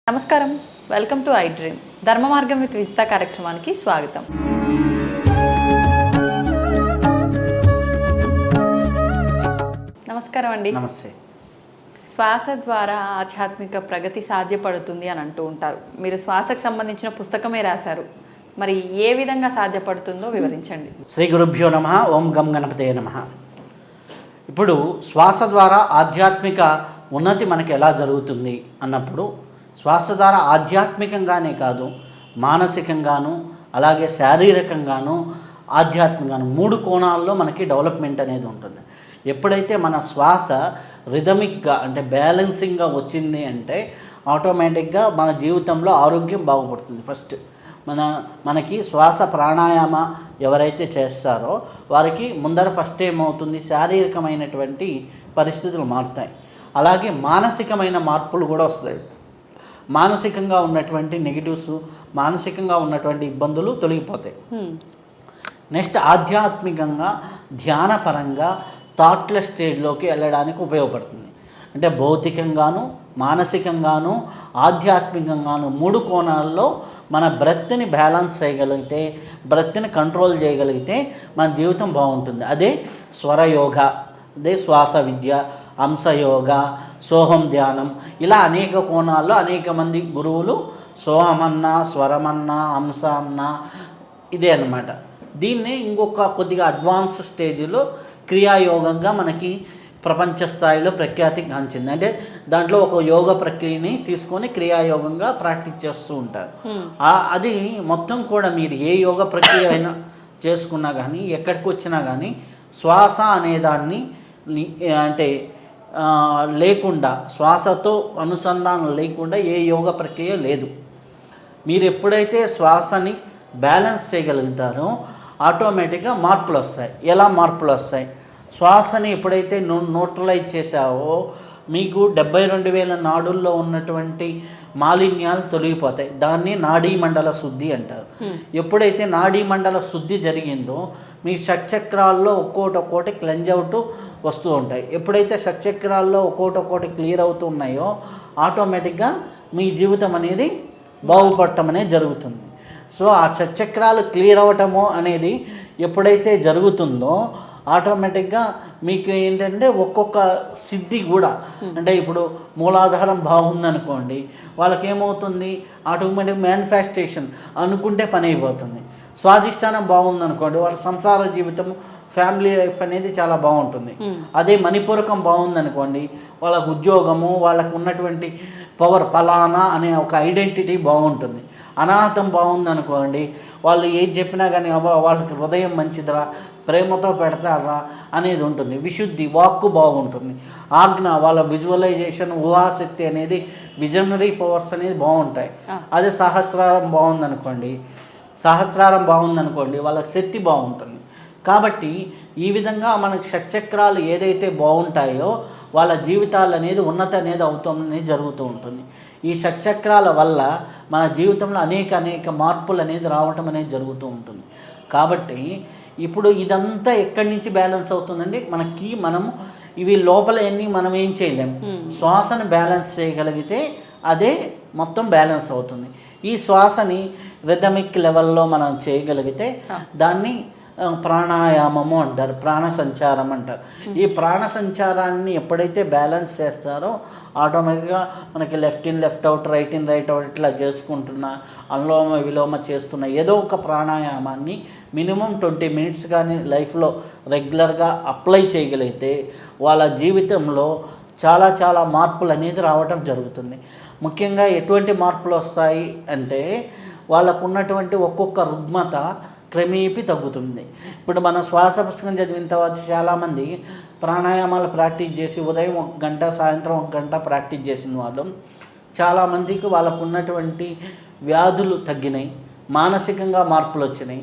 నమస్కారం, welcome to I dream. ధర్మ మార్గం విత్ విజిత కార్యక్రమానికి స్వాగతం. నమస్కారం అండి. నమస్తే. శ్వాస ద్వారా ఆధ్యాత్మిక ప్రగతి సాధ్యపడుతుంది అని అంటూ ఉంటారు. మీరు శ్వాసకు సంబంధించిన పుస్తకమే రాశారు. మరి ఏ విధంగా సాధ్యపడుతుందో వివరించండి. శ్రీ గురుభ్యో నమః. ఓం గం గణపతయే నమః. ఇప్పుడు శ్వాస ద్వారా ఆధ్యాత్మిక ఉన్నతి మనకి ఎలా జరుగుతుంది అన్నప్పుడు, శ్వాస ద్వారా ఆధ్యాత్మికంగానే కాదు, మానసికంగాను అలాగే శారీరకంగాను ఆధ్యాత్మికంగాను 3 కోణాల్లో మనకి డెవలప్మెంట్ అనేది ఉంటుంది. ఎప్పుడైతే మన శ్వాస రిథమిక్గా అంటే బ్యాలెన్సింగ్గా వచ్చింది అంటే ఆటోమేటిక్గా మన జీవితంలో ఆరోగ్యం బాగుపడుతుంది. ఫస్ట్ మనకి శ్వాస ప్రాణాయామ ఎవరైతే చేస్తారో వారికి ముందర ఫస్ట్ ఏమవుతుంది, శారీరకమైనటువంటి పరిస్థితులు మారుతాయి. అలాగే మానసికమైన మార్పులు కూడా వస్తాయి. మానసికంగా ఉన్నటువంటి నెగిటివ్స్, మానసికంగా ఉన్నటువంటి ఇబ్బందులు తొలగిపోతాయి. నెక్స్ట్ ఆధ్యాత్మికంగా ధ్యానపరంగా థాట్ల స్టేజ్లోకి వెళ్ళడానికి ఉపయోగపడుతుంది. అంటే భౌతికంగాను మానసికంగాను ఆధ్యాత్మికంగాను 3 కోణాల్లో మన బ్రెత్ని బ్యాలెన్స్ చేయగలిగితే, బ్రెత్ని కంట్రోల్ చేయగలిగితే మన జీవితం బాగుంటుంది. అదే స్వరయోగ, అదే శ్వాస విద్య, అంశయోగ, సోహం ధ్యానం, ఇలా అనేక కోణాల్లో అనేక మంది గురువులు సోహమన్నా, స్వరమన్నా, అంశ అన్నా ఇదే అన్నమాట. దీన్ని ఇంకొక కొద్దిగా అడ్వాన్స్ స్టేజ్లో క్రియాయోగంగా మనకి ప్రపంచ స్థాయిలో ప్రఖ్యాతి గాంచింది. అంటే దాంట్లో ఒక యోగ ప్రక్రియని తీసుకొని క్రియాయోగంగా ప్రాక్టీస్ చేస్తూ ఉంటారు. అది మొత్తం కూడా మీరు ఏ యోగ ప్రక్రియ అయినా చేసుకున్నా కానీ, ఎక్కడికి వచ్చినా కానీ శ్వాస అనేదాన్ని అంటే లేకుండా, శ్వాసతో అనుసంధానం లేకుండా ఏ యోగ ప్రక్రియ లేదు. మీరు ఎప్పుడైతే శ్వాసని బ్యాలెన్స్ చేయగలుగుతారో ఆటోమేటిక్గా మార్పులు వస్తాయి. ఎలా మార్పులు వస్తాయి? శ్వాసని ఎప్పుడైతే న్యూట్రలైజ్ చేసావో మీకు 72,000 నాడుల్లో ఉన్నటువంటి మాలిన్యాలు తొలగిపోతాయి. దాన్ని నాడీ మండల శుద్ధి అంటారు. ఎప్పుడైతే నాడీ మండల శుద్ధి జరిగిందో మీ షట్చక్రాల్లో ఒక్కోటి క్లెంజ్ అవుతూ వస్తూ ఉంటాయి. ఎప్పుడైతే షట్చక్రాల్లో ఒక్కోటి క్లియర్ అవుతూ ఉన్నాయో ఆటోమేటిక్గా మీ జీవితం అనేది బాగుపడటం అనేది జరుగుతుంది. సో ఆ షట్చక్రాలు క్లియర్ అవ్వటము అనేది ఎప్పుడైతే జరుగుతుందో ఆటోమేటిక్గా మీకు ఏంటంటే ఒక్కొక్క సిద్ధి కూడా, అంటే ఇప్పుడు మూలాధారం బాగుందనుకోండి, వాళ్ళకి ఏమవుతుంది, ఆటోమేటిక్ మ్యానిఫెస్టేషన్ అనుకుంటే పని అయిపోతుంది. స్వాధిష్టానం బాగుందనుకోండి, వాళ్ళ సంసార జీవితం, ఫ్యామిలీ లైఫ్ అనేది చాలా బాగుంటుంది. అదే మణిపూరకం బాగుందనుకోండి, వాళ్ళకు ఉద్యోగము, వాళ్ళకు ఉన్నటువంటి పవర్ ఫలానా అనే ఒక ఐడెంటిటీ బాగుంటుంది. అనాహతం బాగుందనుకోండి, వాళ్ళు ఏది చెప్పినా కానీ వాళ్ళకి హృదయం మంచిదిరా, ప్రేమతో పెడతారా అనేది ఉంటుంది. విశుద్ధి, వాక్కు బాగుంటుంది. ఆజ్ఞ, వాళ్ళ విజువలైజేషన్, ఊహాశక్తి అనేది, విజనరీ పవర్స్ అనేది బాగుంటాయి. అదే సహస్రారం బాగుందనుకోండి వాళ్ళకి శక్తి బాగుంటుంది. కాబట్టి ఈ విధంగా మనకి షట్చక్రాలు ఏదైతే బాగుంటాయో వాళ్ళ జీవితాలు అనేది ఉన్నతి అనేది అవుతుంది, జరుగుతూ ఉంటుంది. ఈ షట్చక్రాల వల్ల మన జీవితంలో అనేక మార్పులు అనేది రావటం అనేది జరుగుతూ ఉంటుంది. కాబట్టి ఇప్పుడు ఇదంతా ఎక్కడి నుంచి బ్యాలెన్స్ అవుతుందండి, మనము ఇవి లోపల ఎన్ని మనం ఏం చేయలేము. శ్వాసను బ్యాలెన్స్ చేయగలిగితే అదే మొత్తం బ్యాలెన్స్ అవుతుంది. ఈ శ్వాసని రిథమిక్ లెవెల్లో మనం చేయగలిగితే దాన్ని ప్రాణాయామము అంటారు, ప్రాణ సంచారం అంటారు. ఈ ప్రాణ సంచారాన్ని ఎప్పుడైతే బ్యాలెన్స్ చేస్తారో ఆటోమేటిక్గా మనకి left in left out, right in right out ఇట్లా చేసుకుంటున్నా, అనులోమ విలోమ చేస్తున్న ఏదో ఒక ప్రాణాయామాన్ని మినిమం 20 minutes కానీ లైఫ్లో రెగ్యులర్గా అప్లై చేయగలిగితే వాళ్ళ జీవితంలో చాలా మార్పులు అనేది రావటం జరుగుతుంది. ముఖ్యంగా ఎటువంటి మార్పులు వస్తాయి అంటే వాళ్ళకు ఉన్నటువంటి ఒక్కొక్క రుగ్మత క్రమేపీ తగ్గుతుంది. ఇప్పుడు మనం శ్వాస పుస్తకం చదివిన తర్వాత చాలామంది ప్రాణాయామాలు ప్రాక్టీస్ చేసి ఉదయం 1 గంట, సాయంత్రం 1 గంట ప్రాక్టీస్ చేసిన వాళ్ళు చాలామందికి వాళ్ళకు ఉన్నటువంటి వ్యాధులు తగ్గినాయి, మానసికంగా మార్పులు వచ్చినాయి,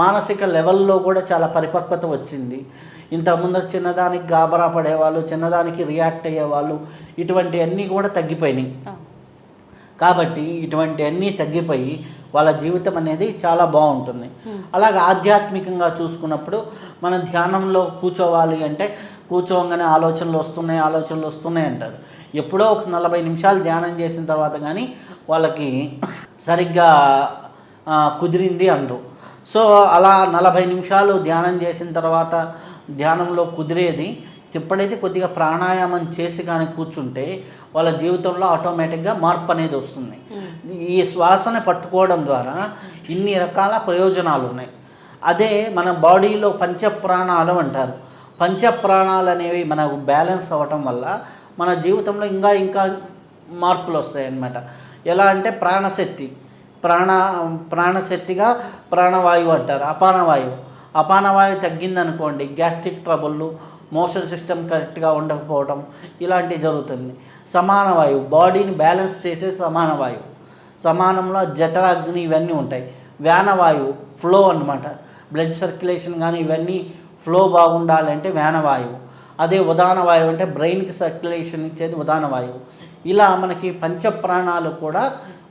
మానసిక లెవెల్లో కూడా చాలా పరిపక్వత వచ్చింది. ఇంతకుముందు చిన్నదానికి గాబరా పడేవాళ్ళు, చిన్నదానికి రియాక్ట్ అయ్యేవాళ్ళు, ఇటువంటివన్నీ కూడా తగ్గిపోయినాయి. కాబట్టి ఇటువంటివన్నీ తగ్గిపోయి వాళ్ళ జీవితం అనేది చాలా బాగుంటుంది. అలాగే ఆధ్యాత్మికంగా చూసుకున్నప్పుడు మనం ధ్యానంలో కూర్చోవాలి అంటే కూర్చోగానే ఆలోచనలు వస్తున్నాయి అంటారు. ఎప్పుడో ఒక 40 నిమిషాలు ధ్యానం చేసిన తర్వాత కానీ వాళ్ళకి సరిగ్గా కుదిరింది అనరు. సో అలా 40 నిమిషాలు ధ్యానం చేసిన తర్వాత ధ్యానంలో కుదిరేది ఎప్పుడైతే కొద్దిగా ప్రాణాయామం చేసి కానీ కూర్చుంటే వాళ్ళ జీవితంలో ఆటోమేటిక్గా మార్పు అనేది వస్తుంది. ఈ శ్వాసని పట్టుకోవడం ద్వారా ఇన్ని రకాల ప్రయోజనాలు ఉన్నాయి. అదే మన బాడీలో పంచప్రాణాలు అంటారు. పంచప్రాణాలు అనేవి మనకు బ్యాలెన్స్ అవ్వటం వల్ల మన జీవితంలో ఇంకా మార్పులు వస్తాయి అన్నమాట. ఎలా అంటే ప్రాణశక్తిగా ప్రాణవాయువు అంటారు. అపానవాయువు తగ్గిందనుకోండి, గ్యాస్ట్రిక్ ట్రబుళ్ళు, మోషన్ సిస్టమ్ కరెక్ట్గా ఉండకపోవడం ఇలాంటివి జరుగుతుంది. సమానవాయువు బాడీని బ్యాలెన్స్ చేసే సమానంలో జఠరాగ్ని ఇవన్నీ ఉంటాయి. వ్యానవాయువు ఫ్లో అన్నమాట. బ్లడ్ సర్క్యులేషన్ కానీ ఇవన్నీ ఫ్లో బాగుండాలంటే వ్యానవాయువు. అదే ఉదాన వాయువు అంటే బ్రెయిన్కి సర్క్యులేషన్ ఇచ్చేది ఉదాన వాయువు. ఇలా మనకి పంచప్రాణాలు కూడా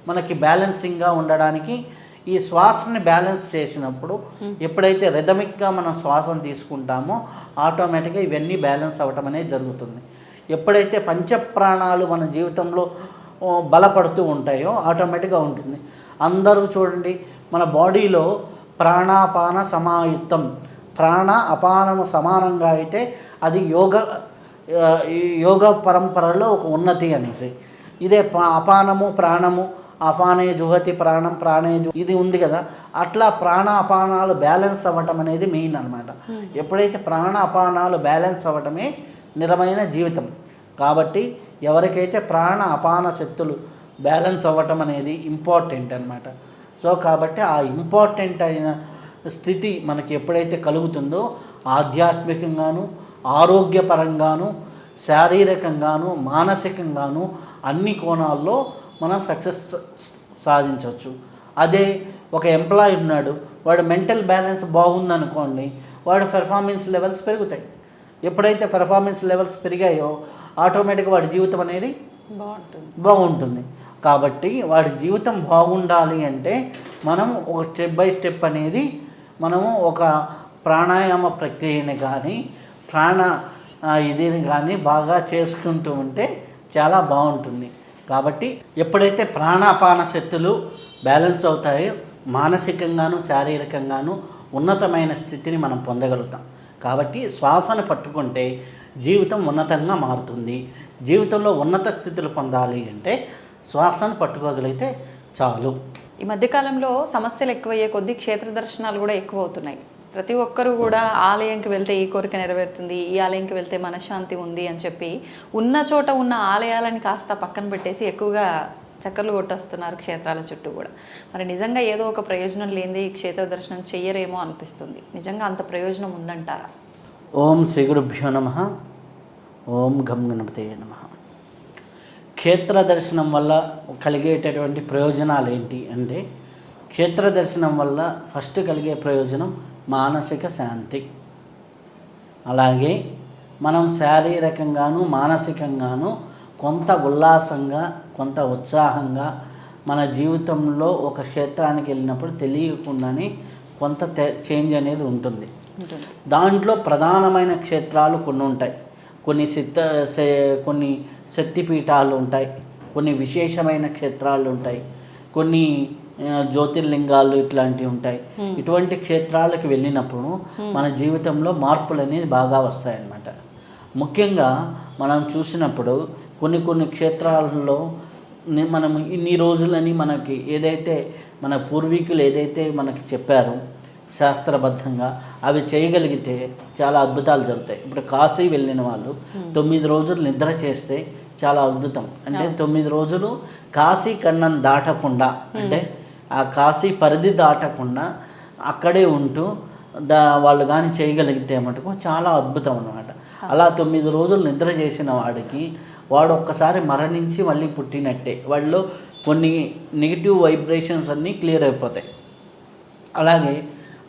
మనకి బ్యాలెన్సింగ్గా ఉండడానికి ఈ శ్వాసని బ్యాలెన్స్ చేసినప్పుడు ఎప్పుడైతే రిథమిక్గా మనం శ్వాసను తీసుకుంటామో ఆటోమేటిక్గా ఇవన్నీ బ్యాలెన్స్ అవ్వటం అనేది జరుగుతుంది. ఎప్పుడైతే పంచప్రాణాలు మన జీవితంలో బలపడుతూ ఉంటాయో ఆటోమేటిక్గా ఉంటుంది. అందరూ చూడండి, మన బాడీలో ప్రాణాపాన సమాయుక్తం, ప్రాణ అపానము సమానంగా అయితే అది యోగ పరంపరలో ఒక ఉన్నతి అనేసి. ఇదే అపానము ప్రాణము, అపానే జుహతి ప్రాణం ప్రాణే ఇది ఉంది కదా, అట్లా ప్రాణ అపానాలు బ్యాలెన్స్ అవ్వటం అనేది మెయిన్ అనమాట. ఎప్పుడైతే ప్రాణ అపానాలు బ్యాలెన్స్ అవ్వటమే నిజమైన జీవితం. కాబట్టి ఎవరికైతే ప్రాణ అపాన శక్తులు బ్యాలెన్స్ అవ్వటం అనేది ఇంపార్టెంట్ అనమాట. సో కాబట్టి ఆ ఇంపార్టెంట్ అయిన స్థితి మనకి ఎప్పుడైతే కలుగుతుందో ఆధ్యాత్మికంగాను, ఆరోగ్యపరంగాను, శారీరకంగాను, మానసికంగాను అన్ని కోణాల్లో మనం సక్సెస్ సాధించవచ్చు. అదే ఒక ఎంప్లాయీ ఉన్నాడు, వాడు మెంటల్ బ్యాలెన్స్ బాగుందనుకోండి, వాడు పెర్ఫార్మెన్స్ లెవెల్స్ పెరుగుతాయి. ఎప్పుడైతే పెర్ఫార్మెన్స్ లెవెల్స్ పెరిగాయో ఆటోమేటిక్గా వాడి జీవితం అనేది బాగుంటుంది. కాబట్టి వాడి జీవితం బాగుండాలి అంటే మనం ఒక స్టెప్ బై స్టెప్ అనేది మనము ఒక ప్రాణాయామ ప్రక్రియని కానీ ఇదిని కానీ బాగా చేసుకుంటూ ఉంటే చాలా బాగుంటుంది. కాబట్టి ఎప్పుడైతే ప్రాణాపాన శక్తులు బ్యాలెన్స్ అవుతాయో మానసికంగాను శారీరకంగాను ఉన్నతమైన స్థితిని మనం పొందగలుగుతాం. కాబట్టి శ్వాసను పట్టుకుంటే జీవితం ఉన్నతంగా మారుతుంది. జీవితంలో ఉన్నత స్థితులు పొందాలి అంటే శ్వాసను పట్టుకోగలిగితే చాలు. ఈ మధ్యకాలంలో సమస్యలు ఎక్కువయ్యే కొద్దీ క్షేత్ర దర్శనాలు కూడా ఎక్కువ అవుతున్నాయి. ప్రతి ఒక్కరూ కూడా ఆలయంకి వెళ్తే ఈ కోరిక నెరవేరుతుంది, ఈ ఆలయంకి వెళ్తే మనశ్శాంతి ఉంది అని చెప్పి ఉన్న చోట ఉన్న ఆలయాలని కాస్త పక్కన పెట్టేసి ఎక్కువగా చక్కర్లు కొట్టేస్తున్నారు క్షేత్రాల చుట్టూ కూడా. మరి నిజంగా ఏదో ఒక ప్రయోజనం లేనిది ఈ క్షేత్ర దర్శనం చెయ్యరేమో అనిపిస్తుంది. నిజంగా అంత ప్రయోజనం ఉందంటారా? ఓం శ్రీ గురుభ్యో నమః. ఓం గం గణపతయే నమః. క్షేత్ర దర్శనం వల్ల కలిగేటటువంటి ప్రయోజనాలు ఏంటి అంటే, క్షేత్ర దర్శనం వల్ల ఫస్ట్ కలిగే ప్రయోజనం మానసిక శాంతి. అలాగే మనం శారీరకంగాను మానసికంగాను కొంత ఉల్లాసంగా కొంత ఉత్సాహంగా మన జీవితంలో ఒక క్షేత్రానికి వెళ్ళినప్పుడు తెలియకుండానే కొంత చేంజ్ అనేది ఉంటుంది. దాంట్లో ప్రధానమైన క్షేత్రాలు కొన్ని ఉంటాయి. కొన్ని శక్తిపీఠాలు ఉంటాయి, కొన్ని విశేషమైన క్షేత్రాలు ఉంటాయి, కొన్ని జ్యోతిర్లింగాలు ఇట్లాంటివి ఉంటాయి. ఇటువంటి క్షేత్రాలకు వెళ్ళినప్పుడు మన జీవితంలో మార్పులు అనేది బాగా వస్తాయన్నమాట. ముఖ్యంగా మనం చూసినప్పుడు కొన్ని క్షేత్రాలలో మనం ఇన్ని రోజులని మనకి ఏదైతే మన పూర్వీకులు ఏదైతే మనకి చెప్పారో శాస్త్రబద్ధంగా అవి చేయగలిగితే చాలా అద్భుతాలు జరుగుతాయి. ఇప్పుడు కాశీ వెళ్ళిన వాళ్ళు 9 రోజులు నిద్ర చేస్తే చాలా అద్భుతం. అంటే 9 రోజులు కాశీ ఖండం దాటకుండా, అంటే ఆ కాశీ పరిధి దాటకుండా అక్కడే ఉంటూ వాళ్ళు కానీ చేయగలిగితే మటుకు చాలా అద్భుతం అన్నమాట. అలా 9 రోజులు నిద్ర చేసిన వాడికి వాడు ఒక్కసారి మరణించి మళ్ళీ పుట్టినట్టే. వాడిలో కొన్ని నెగిటివ్ వైబ్రేషన్స్ అన్నీ క్లియర్ అయిపోతాయి. అలాగే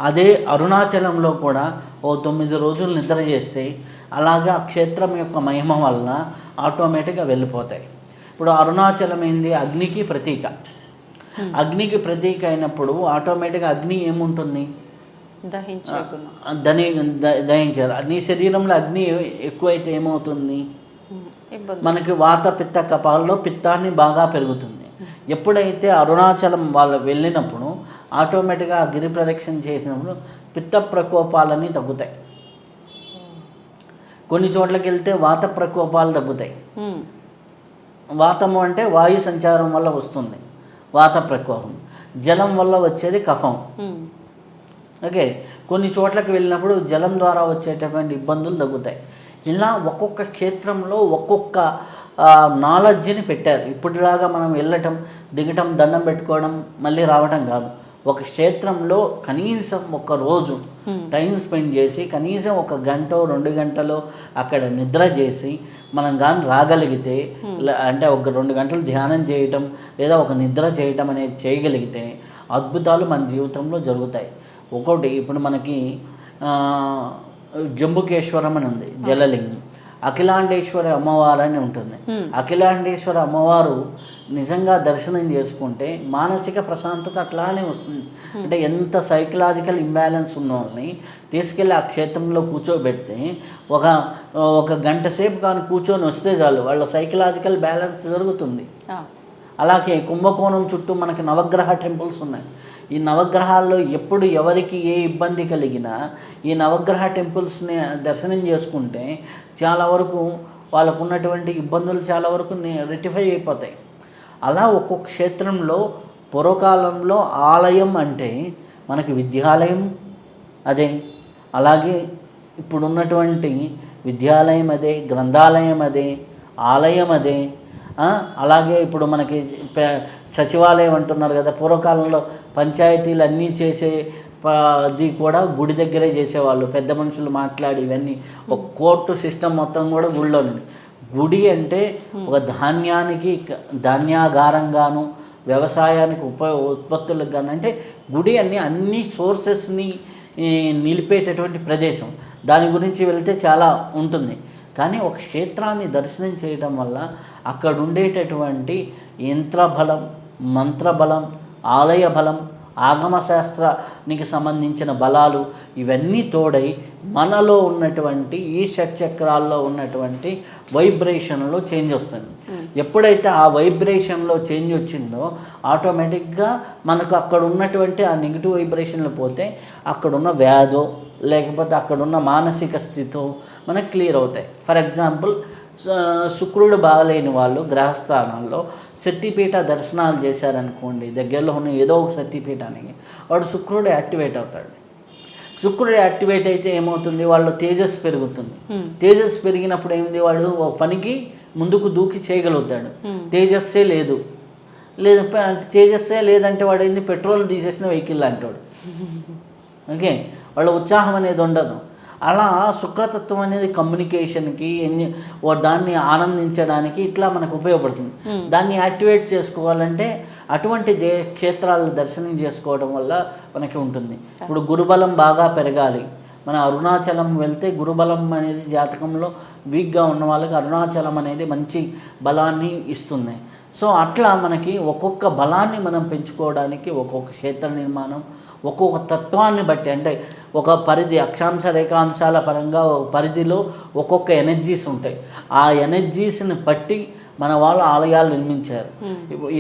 అదే అరుణాచలంలో కూడా 9 రోజులు నిద్ర చేస్తే అలాగే ఆ క్షేత్రం యొక్క మహిమ వలన ఆటోమేటిక్గా వెళ్ళిపోతాయి. ఇప్పుడు అరుణాచలం ఏంది? అగ్నికి ప్రతీక. అగ్నికి ప్రతీక అయినప్పుడు ఆటోమేటిక్గా అగ్ని ఏముంటుంది? దహించే గుణం. దహించారు. నీ శరీరంలో అగ్ని ఎక్కువైతే ఏమవుతుంది, ఇబ్బంది. మనకి వాత పిత్త కపాల్లో పిత్తాన్ని బాగా పెరుగుతుంది. ఎప్పుడైతే అరుణాచలం వాళ్ళు వెళ్ళినప్పుడు ఆటోమేటిక్గా ఆ గిరి ప్రదక్షిణ చేసినప్పుడు పిత్త ప్రకోపాలన్నీ తగ్గుతాయి. కొన్ని చోట్లకి వెళ్తే వాత ప్రకోపాలు తగ్గుతాయి. వాతము అంటే వాయు సంచారం వల్ల వస్తుంది వాత ప్రకోపం, జలం వల్ల వచ్చేది కఫం. ఓకే, కొన్ని చోట్లకి వెళ్ళినప్పుడు జలం ద్వారా వచ్చేటటువంటి ఇబ్బందులు తగ్గుతాయి. ఇలా ఒక్కొక్క క్షేత్రంలో ఒక్కొక్క నాలెడ్జ్ని పెట్టారు. ఇప్పటిలాగా మనం వెళ్ళటం, దిగటం, దండం పెట్టుకోవడం, మళ్ళీ రావటం కాదు. ఒక క్షేత్రంలో కనీసం ఒక రోజు టైం స్పెండ్ చేసి కనీసం 1 గంట 2 గంటలు అక్కడ నిద్ర చేసి మనం కానీ రాగలిగితే, అంటే 1-2 గంటలు ధ్యానం చేయటం లేదా ఒక నిద్ర చేయటం అనేది చేయగలిగితే అద్భుతాలు మన జీవితంలో జరుగుతాయి. ఒకటి ఇప్పుడు మనకి జంబుకేశ్వరం అని ఉంది, జలలింగం. అఖిలాండేశ్వరి అమ్మవారు అని ఉంటుంది. అఖిలాండేశ్వరి అమ్మవారు నిజంగా దర్శనం చేసుకుంటే మానసిక ప్రశాంతత అట్లానే వస్తుంది. అంటే ఎంత సైకలాజికల్ ఇంబ్యాలెన్స్ ఉన్న వాళ్ళని తీసుకెళ్ళి ఆ క్షేత్రంలో కూర్చోబెడితే ఒక గంట సేపు కానీ కూర్చొని వస్తే చాలు వాళ్ళ సైకలాజికల్ బ్యాలెన్స్ జరుగుతుంది. అలాగే కుంభకోణం చుట్టూ మనకి నవగ్రహ టెంపుల్స్ ఉన్నాయి. ఈ నవగ్రహాల్లో ఎప్పుడు ఎవరికి ఏ ఇబ్బంది కలిగినా ఈ నవగ్రహ టెంపుల్స్ని దర్శనం చేసుకుంటే చాలా వరకు వాళ్ళకు ఉన్నటువంటి ఇబ్బందులు చాలా వరకు రెక్టిఫై అయిపోతాయి. అలా ఒక్కొక్క క్షేత్రంలో పూర్వకాలంలో ఆలయం అంటే మనకి విద్యాలయం అదే, అలాగే ఇప్పుడున్నటువంటి విద్యాలయం అదే, గ్రంథాలయం అదే, ఆలయం అదే. అలాగే ఇప్పుడు మనకి సచివాలయం అంటున్నారు కదా, పూర్వకాలంలో పంచాయతీలు అన్నీ చేసే అది కూడా గుడి దగ్గరే చేసేవాళ్ళు. పెద్ద మనుషులు మాట్లాడి ఇవన్నీ ఒక కోర్టు సిస్టమ్ మొత్తం కూడా గుడిలోనే. గుడి అంటే ఒక ధాన్యానికి ధాన్యాగారంగాను, వ్యవసాయానికి ఉత్పత్తులకు గాను, అంటే గుడి అన్ని సోర్సెస్ని నిలిపేటటువంటి ప్రదేశం. దాని గురించి వెళ్తే చాలా ఉంటుంది. కానీ ఒక క్షేత్రాన్ని దర్శనం చేయడం వల్ల అక్కడ ఉండేటటువంటి యంత్రబలం, మంత్రబలం, ఆలయ బలం, ఆగమశాస్త్రానికి సంబంధించిన బలాలు ఇవన్నీ తోడై మనలో ఉన్నటువంటి ఈ షట్చక్రాల్లో ఉన్నటువంటి వైబ్రేషన్లో చేంజ్ వస్తుంది. ఎప్పుడైతే ఆ వైబ్రేషన్లో చేంజ్ వచ్చిందో ఆటోమేటిక్గా మనకు అక్కడ ఉన్నటువంటి ఆ నెగిటివ్ వైబ్రేషన్లు పోతే అక్కడున్న వ్యాధో లేకపోతే అక్కడున్న మానసిక స్థితో మనకు క్లియర్ అవుతాయి. ఫర్ ఎగ్జాంపుల్, శుక్రుడు బాగలేని వాళ్ళు గ్రహస్థానాల్లో శక్తిపీఠ దర్శనాలు చేశారనుకోండి, దగ్గరలో ఉన్న ఏదో ఒక శక్తిపీఠానికి వాడు శుక్రుడు యాక్టివేట్ అవుతాడు. శుక్రుడు యాక్టివేట్ అయితే ఏమవుతుంది, వాళ్ళు తేజస్సు పెరుగుతుంది. తేజస్సు పెరిగినప్పుడు ఏమిటి, వాడు ఒక పనికి ముందుకు దూకి చేయగలుగుతాడు. తేజస్సే లేదు తేజస్సే లేదంటే వాడు ఏంది, పెట్రోల్ తీసేసిన వెహికల్ అంటాడు. ఓకే, వాళ్ళ ఉత్సాహం అనేది ఉండదు. అలా శుక్రతత్వం అనేది కమ్యూనికేషన్కి దాన్ని ఆనందించడానికి ఇట్లా మనకు ఉపయోగపడుతుంది. దాన్ని యాక్టివేట్ చేసుకోవాలంటే అటువంటి క్షేత్రాలను దర్శనం చేసుకోవడం వల్ల మనకి ఉంటుంది. ఇప్పుడు గురుబలం బాగా పెరగాలి, మన అరుణాచలం వెళ్తే గురుబలం అనేది జాతకంలో వీక్గా ఉన్న వాళ్ళకి అరుణాచలం అనేది మంచి బలాన్ని ఇస్తుంది. సో అట్లా మనకి ఒక్కొక్క బలాన్ని మనం పెంచుకోవడానికి ఒక్కొక్క క్షేత్ర నిర్మాణం, ఒక్కొక్క తత్వాన్ని బట్టి, అంటే ఒక పరిధి అక్షాంశ రేఖాంశాల పరంగా ఒక పరిధిలో ఒక్కొక్క ఎనర్జీస్ ఉంటాయి. ఆ ఎనర్జీస్ని బట్టి మన వాళ్ళు ఆలయాలు నిర్మించారు.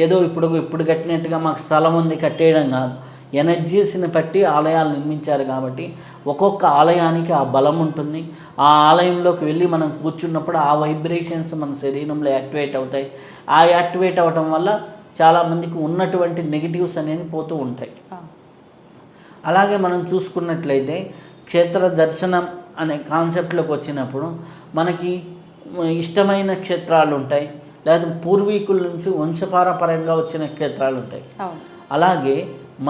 ఏదో ఇప్పుడు కట్టినట్టుగా మాకు స్థలం ఉంది కట్టేయడం కాదు, ఎనర్జీస్ని బట్టి ఆలయాలు నిర్మించారు. కాబట్టి ఒక్కొక్క ఆలయానికి ఆ బలం ఉంటుంది. ఆ ఆలయంలోకి వెళ్ళి మనం కూర్చున్నప్పుడు ఆ వైబ్రేషన్స్ మన శరీరంలో యాక్టివేట్ అవుతాయి. ఆ యాక్టివేట్ అవ్వటం వల్ల చాలామందికి ఉన్నటువంటి నెగిటివ్స్ అనేది పోతూ ఉంటాయి. అలాగే మనం చూసుకున్నట్లయితే క్షేత్ర దర్శనం అనే కాన్సెప్ట్లోకి వచ్చినప్పుడు మనకి ఇష్టమైన క్షేత్రాలు ఉంటాయి, లేదా పూర్వీకుల నుంచి వంశపారపర్యంగా వచ్చిన క్షేత్రాలు ఉంటాయి. అలాగే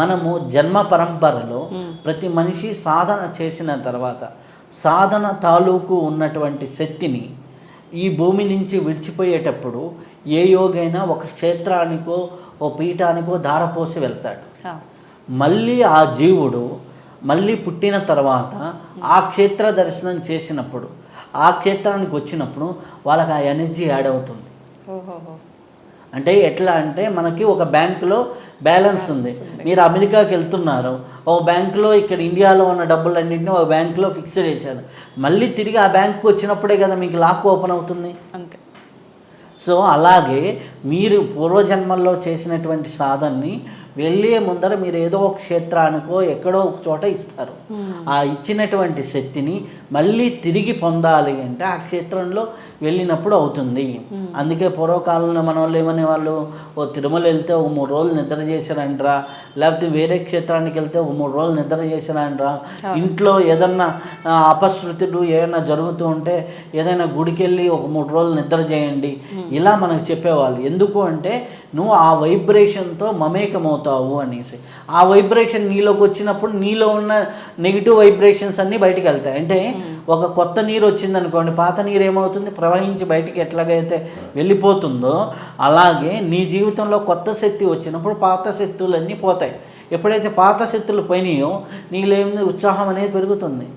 మనము జన్మ పరంపరలో ప్రతి మనిషి సాధన చేసిన తర్వాత సాధన తాలూకు ఉన్నటువంటి శక్తిని ఈ భూమి నుంచి విడిచిపోయేటప్పుడు ఏ యోగైనా ఒక క్షేత్రానికో ఓ పీఠానికో ధారపోసి వెళ్తాడు. మళ్ళీ ఆ జీవుడు మళ్ళీ పుట్టిన తర్వాత ఆ క్షేత్ర దర్శనం చేసినప్పుడు, ఆ క్షేత్రానికి వచ్చినప్పుడు వాళ్ళకి ఆ ఎనర్జీ యాడ్ అవుతుంది. అంటే ఎట్లా అంటే మనకి ఒక బ్యాంకులో బ్యాలెన్స్ ఉంది, మీరు అమెరికాకి వెళ్తున్నారు, ఓ బ్యాంకులో ఇక్కడ ఇండియాలో ఉన్న డబ్బులన్నింటినీ ఒక బ్యాంకులో ఫిక్స్డ్ చేశారు, మళ్ళీ తిరిగి ఆ బ్యాంకుకి వచ్చినప్పుడే కదా మీకు లాక్ ఓపెన్ అవుతుంది. అంతే. సో అలాగే మీరు పూర్వజన్మల్లో చేసినటువంటి సాధనని వెళ్ళే ముందర మీరు ఏదో ఒక క్షేత్రానికో ఎక్కడో ఒక చోట ఇస్తారు. ఆ ఇచ్చినటువంటి శక్తిని మళ్ళీ తిరిగి పొందాలి అంటే ఆ క్షేత్రంలో వెళ్ళినప్పుడు అవుతుంది. అందుకే పూర్వకాలంలో మన వాళ్ళు ఏమనేవాళ్ళు, ఓ తిరుమల వెళ్తే ఒక 3 రోజులు నిద్ర చేశారంటరా, లేకపోతే వేరే క్షేత్రానికి వెళ్తే ఒక 3 రోజులు నిద్ర చేశారంటరా, ఇంట్లో ఏదన్నా అపశృతులు ఏదైనా జరుగుతూ ఉంటే ఏదైనా గుడికి వెళ్ళి ఒక 3 రోజులు నిద్ర చేయండి, ఇలా మనకు చెప్పేవాళ్ళు. ఎందుకు అంటే నువ్వు ఆ వైబ్రేషన్తో మమేకమవుతావు అనేసి. ఆ వైబ్రేషన్ నీలోకి వచ్చినప్పుడు నీలో ఉన్న నెగిటివ్ వైబ్రేషన్స్ అన్నీ బయటికి వెళ్తాయి. అంటే ఒక కొత్త నీరు వచ్చిందనుకోండి, పాత నీరు ఏమవుతుంది, ప్రవహించి బయటికి ఎట్లాగైతే వెళ్ళిపోతుందో అలాగే నీ జీవితంలో కొత్త శక్తి వచ్చినప్పుడు పాత శక్తులన్నీ పోతాయి. ఎప్పుడైతే పాత శక్తులు పోయినాయో నీళ్ళేమి ఉత్సాహం అనేది పెరుగుతుంది,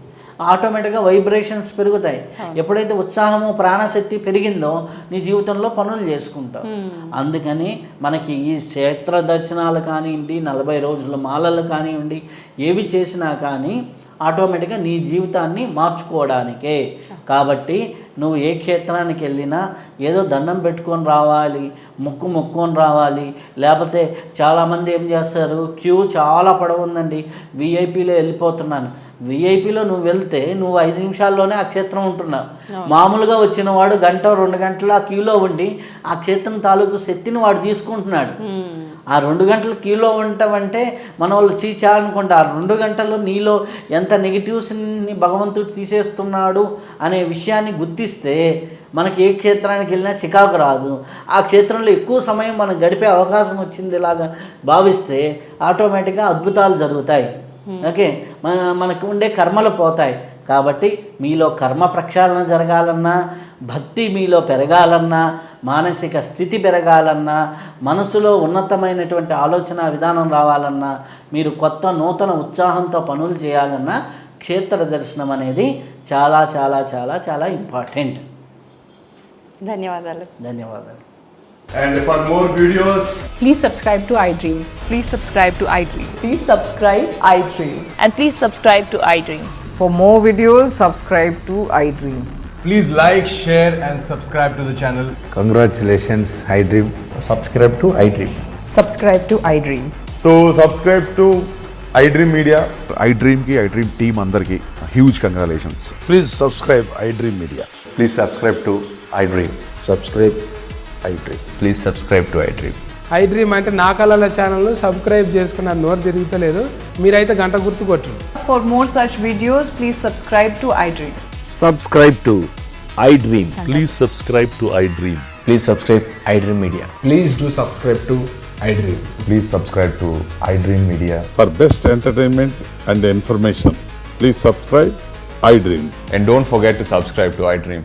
ఆటోమేటిక్గా వైబ్రేషన్స్ పెరుగుతాయి. ఎప్పుడైతే ఉత్సాహము ప్రాణశక్తి పెరిగిందో నీ జీవితంలో పనులు చేసుకుంటావు. అందుకని మనకి ఈ క్షేత్ర దర్శనాలు కానివ్వండి, 40 రోజుల మాలలు కానివ్వండి, ఏవి చేసినా కానీ ఆటోమేటిక్గా నీ జీవితాన్ని మార్చుకోవడానికే. కాబట్టి నువ్వు ఏ క్షేత్రానికి వెళ్ళినా ఏదో దండం పెట్టుకొని రావాలి, మొక్కుకొని రావాలి. లేకపోతే చాలామంది ఏం చేస్తారు, క్యూ చాలా పొడవు ఉందండి, విఐపీలో వెళ్ళిపోతున్నాను. విఐపీలో నువ్వు వెళ్తే నువ్వు 5 నిమిషాల్లోనే ఆ క్షేత్రం ఉంటున్నావు. మామూలుగా వచ్చిన వాడు 1-2 గంటలు ఆ క్యూలో ఉండి ఆ క్షేత్రం తాలూకు శక్తిని వాడు తీసుకుంటున్నాడు. ఆ 2 గంటలు క్యూలో ఉండటం మన వాళ్ళు చీచా అనుకుంటా. ఆ 2 గంటలు నీలో ఎంత నెగిటివ్స్ని భగవంతుడు తీసేస్తున్నాడు అనే విషయాన్ని గుర్తిస్తే మనకి ఏ క్షేత్రానికి వెళ్ళినా చికాకు రాదు. ఆ క్షేత్రంలో ఎక్కువ సమయం మనం గడిపే అవకాశం వచ్చింది ఇలాగా భావిస్తే ఆటోమేటిక్గా అద్భుతాలు జరుగుతాయి. ఓకే, మనకు ఉండే కర్మలు పోతాయి. కాబట్టి మీలో కర్మ ప్రక్షాళన జరగాలన్నా, భక్తి మీలో పెరగాలన్నా, మానసిక స్థితి పెరగాలన్నా, మనసులో ఉన్నతమైనటువంటి ఆలోచన విధానం రావాలన్నా, మీరు కొత్త నూతన ఉత్సాహంతో పనులు చేయాలన్నా క్షేత్ర దర్శనం అనేది చాలా చాలా చాలా చాలా ఇంపార్టెంట్. ధన్యవాదాలు. ధన్యవాదాలు. And for more videos, Please subscribe to iDream. Please subscribe to iDream. Please subscribe iDream. And please subscribe to iDream. For more videos, subscribe to iDream. please like, share and subscribe to the channel. Congratulations, iDream. Subscribe to iDream. Subscribe to iDream. So subscribe to iDream Media. iDream team అందరికి huge congratulations. Please subscribe iDream Media. Please subscribe to iDream. Subscribe iDream. Please subscribe to iDream. iDream అంటే నా కళల channel subscribe చేసుకున్న నోరు తిరుగుతలేదు, మీరైతే గంట గుర్తు కొట్టండి. For more such videos, please subscribe to iDream. Subscribe to iDream. Please subscribe to iDream. Please subscribe iDream Media. Please do subscribe to iDream. Please subscribe to iDream Media. For best entertainment and information, please subscribe iDream. And don't forget to subscribe to iDream.